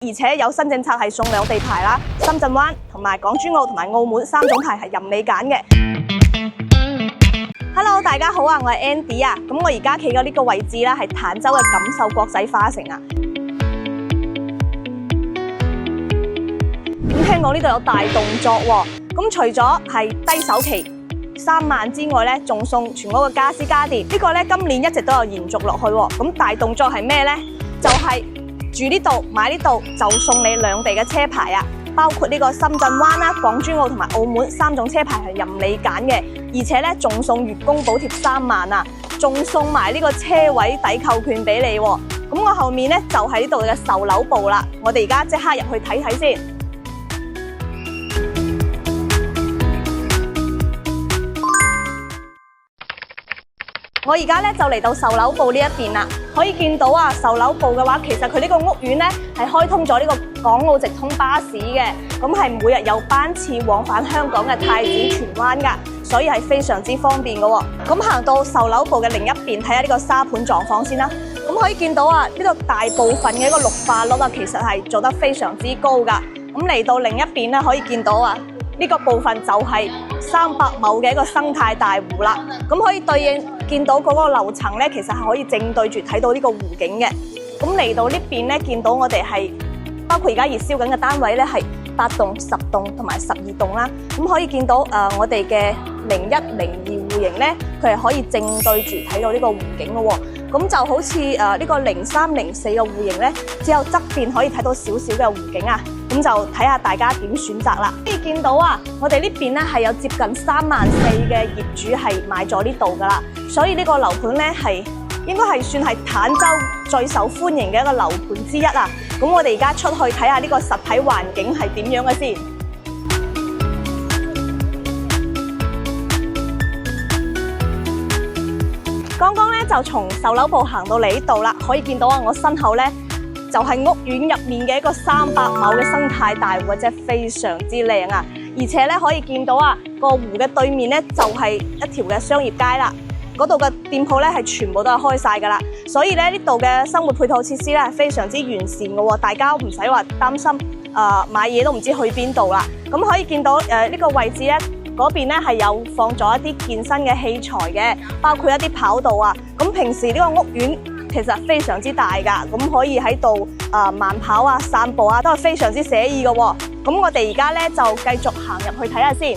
而且有新政策係送兩地牌啦，深圳灣同埋港珠澳同埋澳門3種牌係任你揀嘅。Hello， 大家好啊，我係 Andy 啊。咁我而家企嘅呢個位置啦，係坦洲嘅錦繡國際花城啊。咁聽講呢度有大動作喎。咁除咗係低首期3萬之外咧，仲送全屋嘅家私家電。呢個咧今年一直都有延續落去喎。咁大動作係咩咧？就係住呢度買呢度就送你兩地嘅車牌啊！包括呢個深圳灣啦、港珠澳同埋澳門3種車牌係任你揀嘅，而且咧仲送月供補貼3萬啊，仲送埋呢個車位抵扣券俾你喎。咁我後面咧就係呢度嘅售樓部啦，我哋而家即刻入去睇睇先。我而家咧就嚟到售樓部呢一邊啦，可以見到啊，售樓部嘅話，其實佢呢個屋苑咧係開通咗呢個港澳直通巴士嘅，咁係每日有班次往返香港嘅太子荃灣噶，所以係非常之方便嘅喎。咁行到售樓部嘅另一邊睇下呢個沙盤狀況先啦。咁可以見到啊，呢度大部分嘅一個綠化率啊，其實係做得非常之高噶。咁嚟到另一邊咧，可以見到啊，呢個部分就係300畝嘅一個生態大湖啦。咁可以對應見到嗰個樓層咧，其實係可以正對住睇到呢個湖景嘅。咁嚟到呢邊咧，見到我哋係包括而家熱銷緊嘅單位咧，係8棟、10棟同埋12棟啦。咁可以見到我哋嘅01、02戶型咧，佢係可以正對住睇到呢個湖景嘅喎。咁就好似呢個03、04嘅戶型咧，只有側邊可以睇到少少嘅湖景啊。咁就睇下大家點選擇啦。可以見到啊，我哋呢邊咧係有接近3萬4嘅業主係買咗呢度噶啦，所以呢個樓盤咧係應該係算係坦洲最受歡迎嘅一個樓盤之一啊。咁我哋而家出去睇下呢個實體環境係點樣嘅先。剛剛咧就從售樓部行到嚟呢度啦，可以見到啊，我身後咧就係屋苑入面嘅一個300畝嘅生態大湖，真係非常之靚啊！而且咧可以見到啊，個湖嘅對面咧就係一條嘅商業街啦，嗰度嘅店鋪咧係全部都係開晒噶啦，所以咧呢度嘅生活配套設施咧係非常之完善嘅喎，大家唔使話擔心買嘢都唔知去邊度啦。咁可以見到呢個位置咧，嗰邊咧係有放咗一啲健身嘅器材嘅，包括一啲跑道啊。咁平時呢個屋苑其實非常之大㗎，咁可以喺度慢跑啊、散步啊，都係非常之寫意嘅喎。咁我哋而家咧就繼續行入去睇下先。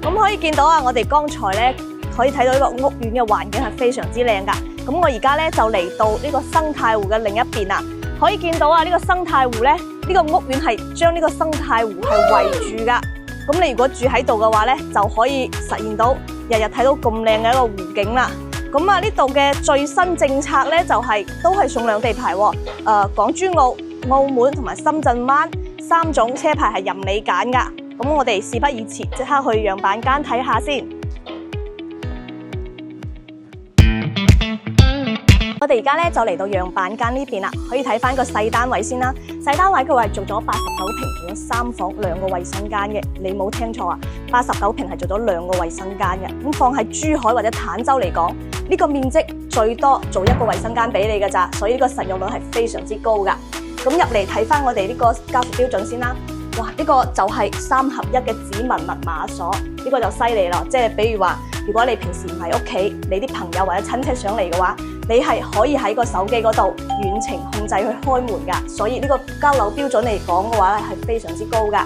咁可以見到啊，我哋剛才咧可以睇到呢個屋苑嘅環境係非常之靚㗎。咁我而家咧就嚟到呢個生態湖嘅另一邊啦，可以見到啊，呢個生態湖咧，呢個屋苑係將呢個生態湖係圍住噶。咁你如果住喺度嘅話咧，就可以實現到日日睇到咁靚嘅一個湖景啦。咁啊，呢度嘅最新政策咧就都係送兩地牌喎。港珠澳、澳門同埋深圳灣3種車牌係任你揀噶。咁我哋事不宜遲，即刻去樣板間睇下先。我哋而家咧就嚟到樣板間呢邊啦，可以睇翻個細單位先啦。細單位佢話做咗89平，做咗3房2個衛生間嘅，你冇聽錯啊！89平係做咗2個衛生間嘅。咁放喺珠海或者坦洲嚟講，呢個面積最多做1個衛生間俾你㗎咋，所以呢個實用率係非常之高㗎。咁入嚟睇翻我哋呢個交付標準先啦。哇！呢個就係3合1嘅指紋密碼鎖，呢個就犀利啦。即係比如話，如果你平時唔喺屋企，你啲朋友或者親戚上嚟嘅話，你係可以喺個手機嗰度遠程控制去開門㗎。所以呢個交樓標準嚟講嘅話咧，係非常之高㗎。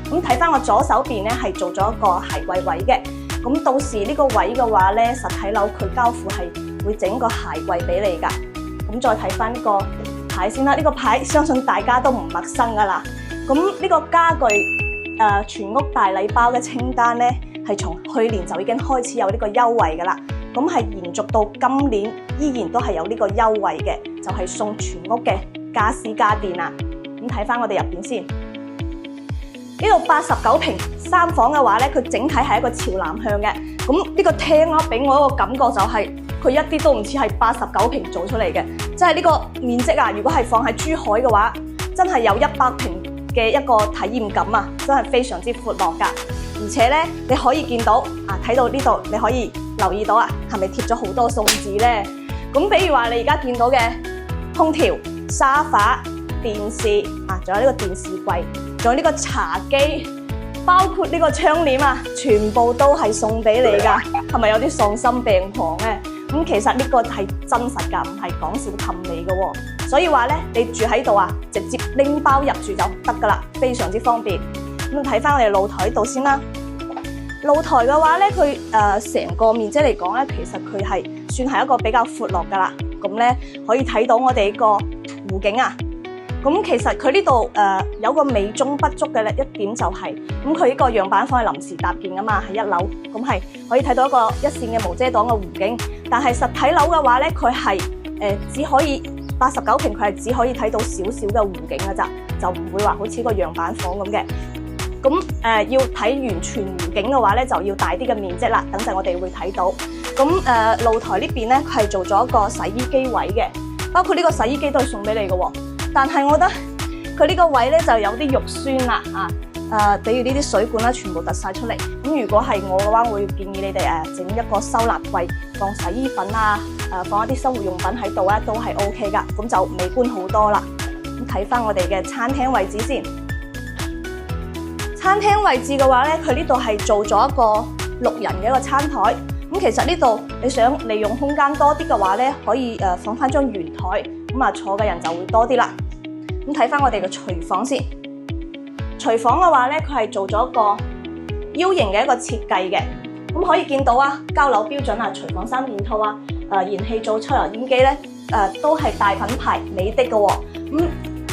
咁睇翻我左手邊咧，係做咗一個鞋櫃位嘅。咁到時呢個位嘅話咧，實體樓佢交付係會整個鞋櫃俾你㗎。咁再睇翻呢個牌先啦，呢個牌相信大家都唔陌生㗎啦。咁呢個家具全屋大禮包嘅清單咧，係從去年就已經開始有呢個優惠㗎啦。咁係延續到今年依然都係有呢個優惠嘅，就係送全屋嘅家私家電啊。咁睇翻我哋入邊先，呢度89平3房嘅話咧，佢整體係一個朝南向嘅。咁呢個廳啦，俾我一個感覺就係佢一啲都唔似係89平做出嚟嘅，即係呢個面積啊，如果係放喺珠海嘅話，真係有100平嘅一個體驗感啊，真係非常之闊落㗎。而且咧，你可以見到啊，睇到呢度你可以留意到啊，係咪貼咗好多送字咧？咁比如話你而家見到嘅空調、沙發、電視啊，仲有呢個電視櫃，仲有呢個茶几，包括呢個窗簾啊，全部都係送俾你㗎。係咪有啲喪心病狂咧？咁其實呢個係真實㗎，唔係講笑氹你嘅喎。所以話咧，你住喺度啊，直接拎包入住就得㗎啦，非常之方便。咁睇翻我哋露台度先啦。露台嘅話咧，佢成個面積嚟講咧，其實佢係算係一個比較闊落㗎啦。咁咧可以睇到我哋個湖景啊。咁其實佢呢度有個美中不足嘅一點就係，咁佢呢個樣板房係臨時搭建㗎嘛，係1樓，咁係可以睇到一個一線嘅無遮擋嘅湖景。但係實體樓嘅話咧，佢係只可以89平，佢係只可以睇到少少嘅湖景㗎咋，就唔會話好似個樣板房咁嘅。咁要睇完全湖景嘅話咧，就要大啲嘅面積啦。等陣我哋會睇到。咁露台呢邊咧，佢係做咗一個洗衣機位嘅，包括呢個洗衣機都係送俾你嘅喎。但係我覺得佢呢個位咧就有啲肉酸啦比如呢啲水管啦，全部凸晒出嚟。咁如果係我嘅話，我會建議你哋整一個收納櫃，放洗衣粉啊，放一啲生活用品喺度咧，都係 OK 噶。咁就美觀好多啦。咁睇翻我哋嘅餐廳位置先。餐廳位置嘅話咧，佢呢度係做咗一個6人嘅一個餐台。咁其實呢度你想利用空間多啲嘅話咧，可以放翻張圓台，咁啊坐嘅人就會多啲啦。咁睇翻我哋嘅廚房先。廚房嘅話咧，佢係做咗一個 U 型嘅一個設計嘅。咁可以見到啊，交樓標準啊，廚房3件套啊，燃氣灶、抽油煙機咧，都係大品牌美的嘅喎。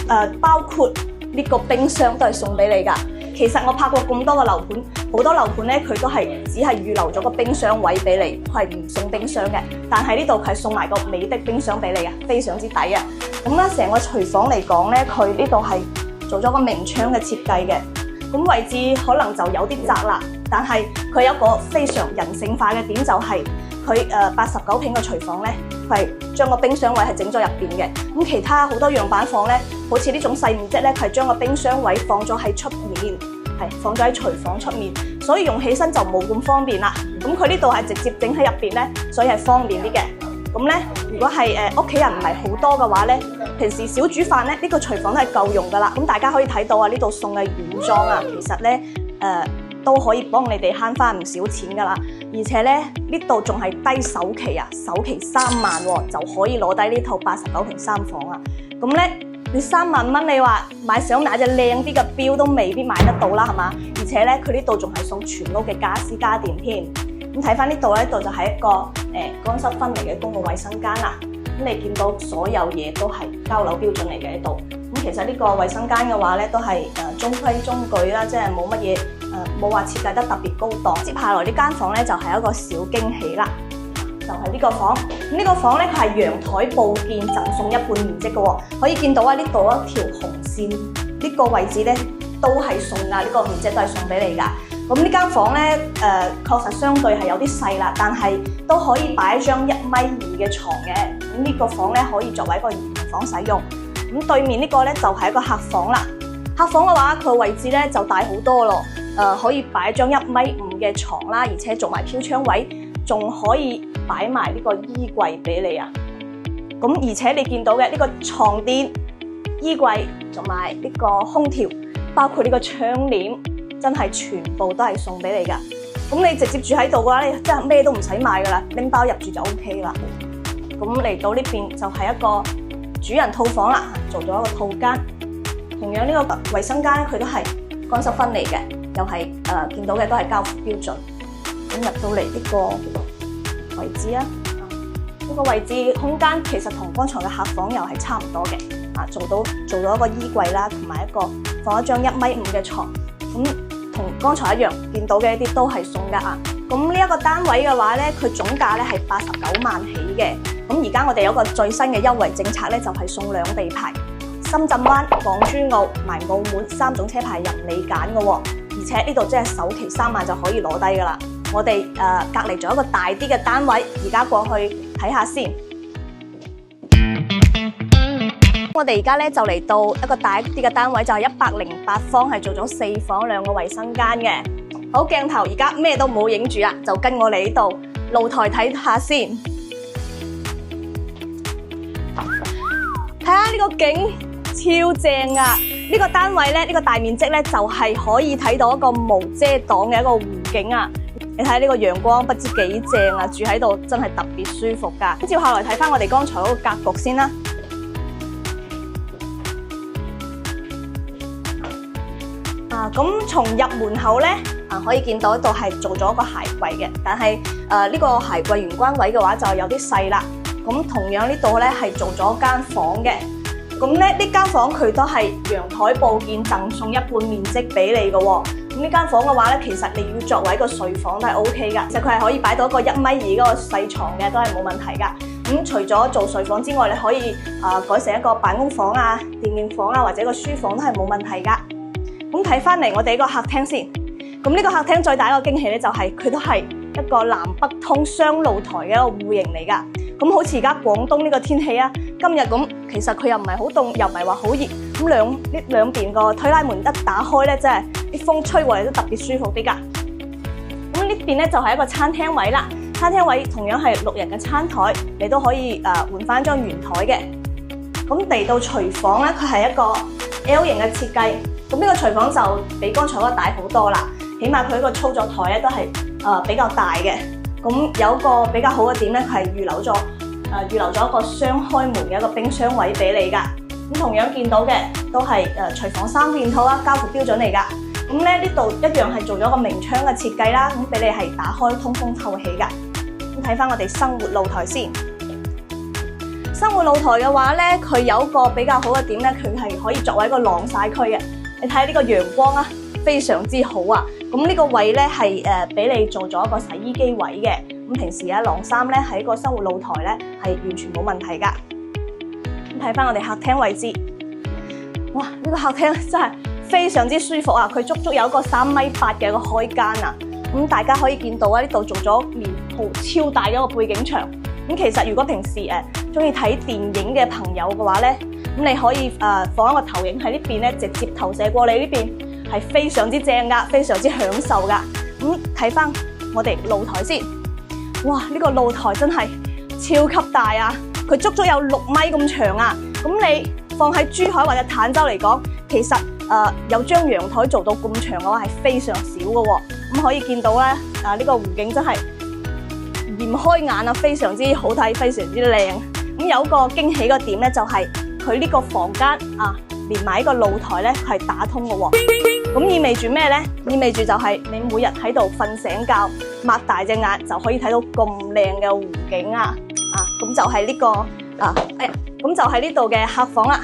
咁包括呢個冰箱都係送俾你㗎。其實我拍過咁多個樓盤，好多樓盤咧，佢都係只係預留咗個冰箱位俾你，佢係唔送冰箱嘅。但係呢度佢係送埋個美的冰箱俾你嘅，非常之抵啊！咁咧，成個廚房嚟講咧，佢呢度係做咗個明窗嘅設計嘅。咁位置可能就有啲窄啦，但係佢有一個非常人性化嘅點，就係佢89平嘅廚房咧，佢係將個冰箱位係整咗入邊嘅。咁其他好多樣板房咧，好似呢種細面積咧，佢係將個冰箱位放咗喺出面，係放咗喺廚房出面，所以用起身就冇咁方便啦。咁佢呢度係直接整喺入邊咧，所以係方便啲嘅。咁咧，如果係屋企人唔係好多嘅話咧，平時少煮飯咧，呢個廚房都係夠用噶啦。咁大家可以睇到啊，呢度送嘅軟裝啊，其實咧都可以幫你哋慳翻唔少錢噶啦。而且咧，呢度仲係低首期啊，首期3萬喎，就可以攞低呢套89平3房啊。咁咧，你3萬蚊，你話想買隻靚啲嘅錶都未必買得到啦，係嘛？而且咧，佢呢度仲係送全屋嘅家私家電添。咁睇翻呢度咧，呢度就係一個乾濕分離嘅公共衛生間啦。咁你見到所有嘢都係交樓標準嚟嘅喺度。咁其實呢個衛生間嘅話咧，都係中規中矩啦，即係冇乜嘢冇話設計得特別高檔。接下來呢間房咧就係一個小驚喜啦，就係呢個房。咁呢個房咧，佢係陽台佈建贈送1半面積嘅喎。可以見到啊，呢度一條紅線，呢個位置咧都係送㗎，呢個面積都係送俾你㗎。咁呢間房咧，確實相對係有啲細啦，但係都可以擺一張1.2米嘅床嘅。咁呢個房咧可以作為一個兒童房使用。咁對面呢個咧就係一個客房啦。客房嘅話，佢位置咧就大好多咯。可以擺一張1.5米嘅床啦，而且做埋飄窗位，仲可以擺埋呢個衣櫃俾你啊。咁而且你見到嘅呢個床墊、衣櫃同埋呢個空調，包括呢個窗簾，真係全部都係送俾你噶。咁你直接住喺度嘅話，你真係咩都唔使買噶啦，拎包入住就 OK 啦。咁嚟到呢邊就係一個主人套房啦，做咗一個套間。同樣呢個衛生間佢都係乾濕分離嘅，又係見到嘅都係交付標準。咁入到嚟呢個位置啊，呢個位置空間其實同剛才嘅客房又係差唔多嘅。做到一個衣櫃啦，同埋放一張1.5米嘅床。咁同剛才一樣，見到嘅一啲都係送㗎啊。咁呢一個單位嘅話咧，佢總價咧係89萬起嘅。咁而家我哋有個最新嘅優惠政策咧，就係送2地牌，深圳灣、港珠澳同埋澳門3種車牌任你揀嘅喎。而且呢度即係首期3萬就可以攞低㗎啦。我哋隔離咗一個大啲嘅單位，而家過去睇下先。我哋而家咧就嚟到一個大啲嘅單位，就係108方，係做咗4房2個衛生間嘅。好，鏡頭而家咩都唔好影住啦，就跟我嚟呢度露台睇下先。睇下呢個景超正啊！呢個單位咧，呢個大面積咧就係可以睇到一個無遮擋嘅一個湖景啊！你睇呢個陽光不知幾正啊！住喺度真係特別舒服噶。接下來睇翻我哋剛才嗰個格局先啦。咁從入門口咧，可以見到呢度係做咗一個鞋櫃嘅，但係呢個鞋櫃玄關位嘅話就有啲細啦。咁同樣呢度咧係做咗間房嘅。咁咧呢間房佢都係陽台佈件贈送一半面積俾你嘅喎。咁呢間房嘅話咧，其實你要作為一個睡房都係 OK 噶。其實佢係可以擺到一個1.2米嗰個細床嘅，都係冇問題噶。咁除咗做睡房之外，你可以改成一個辦公房啊、電競房啊或者個書房都係冇問題噶。咁睇翻嚟我哋呢個客廳先。咁呢個客廳最大一個驚喜咧，就係佢都係一個南北通雙露台嘅一個戶型嚟噶。咁好似而家廣東呢個天氣啊，今日咁，其實佢又唔係好凍，又唔係話好熱。咁兩邊個推拉門一打開咧，真係啲風吹過嚟都特別舒服啲噶。咁呢邊咧就係一個餐廳位啦。餐廳位同樣係6人嘅餐台，你都可以換翻張圓台嘅。咁嚟到廚房咧，佢係一個 L 型嘅設計。咁呢個廚房就比剛才嗰個大好多啦，起碼佢個操作台咧都係比較大嘅。咁有個比較好嘅點咧，佢係預留咗一個雙開門嘅一個冰箱位俾你噶。咁同樣見到嘅都係廚房3件套啦，交付標準嚟噶。咁咧呢度一樣係做咗個明窗嘅設計啦，咁俾你係打開通風透氣噶。咁睇翻我哋生活露台先。生活露台嘅話咧，佢有一個比較好嘅點咧，佢係可以作為一個晾曬區嘅。你睇呢個陽光啊，非常之好啊！咁呢個位咧係俾你做咗一個洗衣機位嘅。咁平時啊晾衫咧喺個生活露台咧係完全冇問題噶。咁睇翻我哋客廳位置，哇！呢個客廳真係非常之舒服啊！佢足足有一個3.8米嘅一個開間啊！咁大家可以見到啊，呢度做咗面鋪超大嘅一個背景牆。咁其實如果平時中意睇電影嘅朋友嘅話咧，咁你可以放一個投影喺呢邊咧，直接投射過嚟呢邊，係非常之正噶，非常之享受噶。咁睇翻我哋露台先，哇！呢個露台真係超級大啊！佢足足有6米咁長啊！咁你放喺珠海或者坦洲嚟講，其實有張陽台做到咁長嘅話係非常少嘅喎。咁可以見到咧，呢個湖景真係嫌開眼啊，非常之好睇，非常之靚。咁有一個驚喜嘅點咧，就係佢呢個房間連埋呢個露台咧，佢係打通嘅喎。咁意味住咩咧？意味住就係你每日喺度瞓醒覺，擘大隻眼就可以睇到咁靚嘅湖景啊！咁就係呢個咁就係呢度嘅客房啦。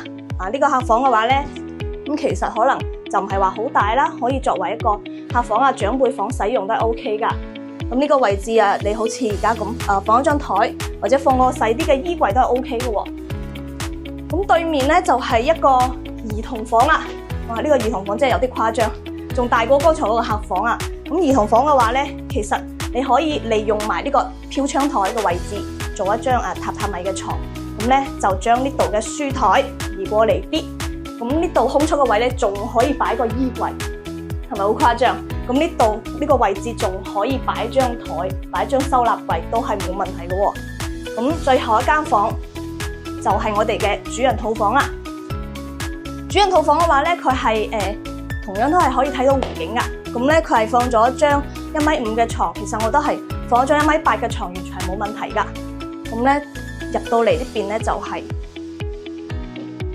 呢個客房嘅話咧，咁其實可能就唔係話好大啦，可以作為一個客房啊、長輩房使用都係 OK 噶。咁呢個位置啊，你好似而家咁放一張台，或者放個細啲嘅衣櫃都係 OK 嘅喎。咁對面咧就係一個兒童房啦。哇！呢個兒童房真係有啲誇張，仲大過剛才嗰個客房啊。咁兒童房嘅話咧，其實你可以利用埋呢個飄窗台嘅位置，做一張榻米嘅床。咁咧就將呢度嘅書台移過嚟啲。咁呢度空出嘅位咧，仲可以擺個衣櫃，係咪好誇張？咁呢度呢個位置仲可以擺張台，擺張收納櫃都係冇問題嘅喎。咁最後一間房就係我哋嘅主人套房啦。主人套房嘅話咧，佢係同樣都係可以睇到湖景噶。咁咧佢係放咗一張1.5米嘅床，其實我都係放咗張1.8米嘅床，完全係冇問題噶。咁咧入到嚟呢邊咧就係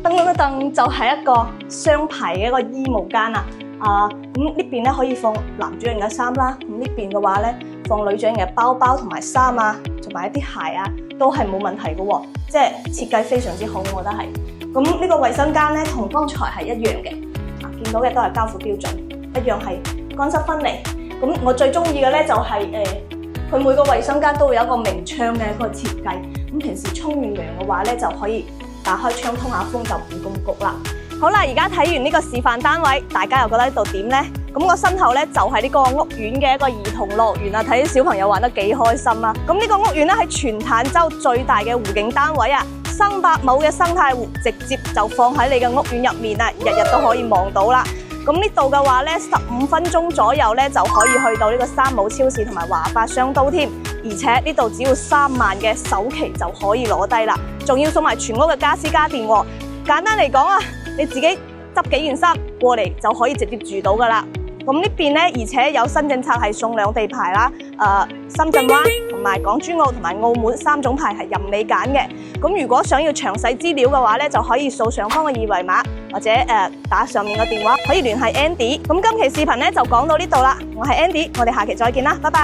噔，就係一個雙排嘅一個衣帽間啊。咁呢邊咧可以放男主人嘅衫啦。咁呢邊嘅話咧放女主人嘅包包同埋衫啊，同埋一啲鞋啊，都係冇問題嘅喎。即係設計非常之好，我覺得係。咁呢個衛生間咧同剛才係一樣嘅，見到嘅都係交付標準，一樣係乾濕分離。咁我最中意嘅咧就係佢每個衛生間都會有一個明窗嘅一個設計。咁平時沖完涼嘅話咧就可以打開窗通下風，就唔咁焗啦。好啦，而家睇完呢個示範單位，大家又覺得呢度點呢？咁我身後咧就係呢個屋苑嘅一個兒童樂園啊，睇啲小朋友玩得幾開心啊！咁呢個屋苑咧係全坦洲最大嘅湖景單位啊生百畝嘅生態湖，直接就放喺你嘅屋苑入面啊，日日都可以望到啦。咁呢度嘅話呢，15分鐘左右呢就可以去到呢個山姆超市同埋華發商都添，而且呢度只要3萬嘅首期就可以攞低啦，仲要送埋全屋嘅家私家電喎。簡單嚟講啊，你自己執幾件衫過嚟就可以直接住到噶啦。咁呢邊呢，而且有新政策係送2地牌啦，深圳灣同埋港珠澳同埋澳門3種牌係任你揀嘅。咁如果想要詳細資料嘅話呢，就可以掃上方嘅2維碼，或者打上面嘅電話可以聯繫 Andy。咁今期視頻呢就講到呢度啦，我係 Andy，我哋下期再見啦，拜拜。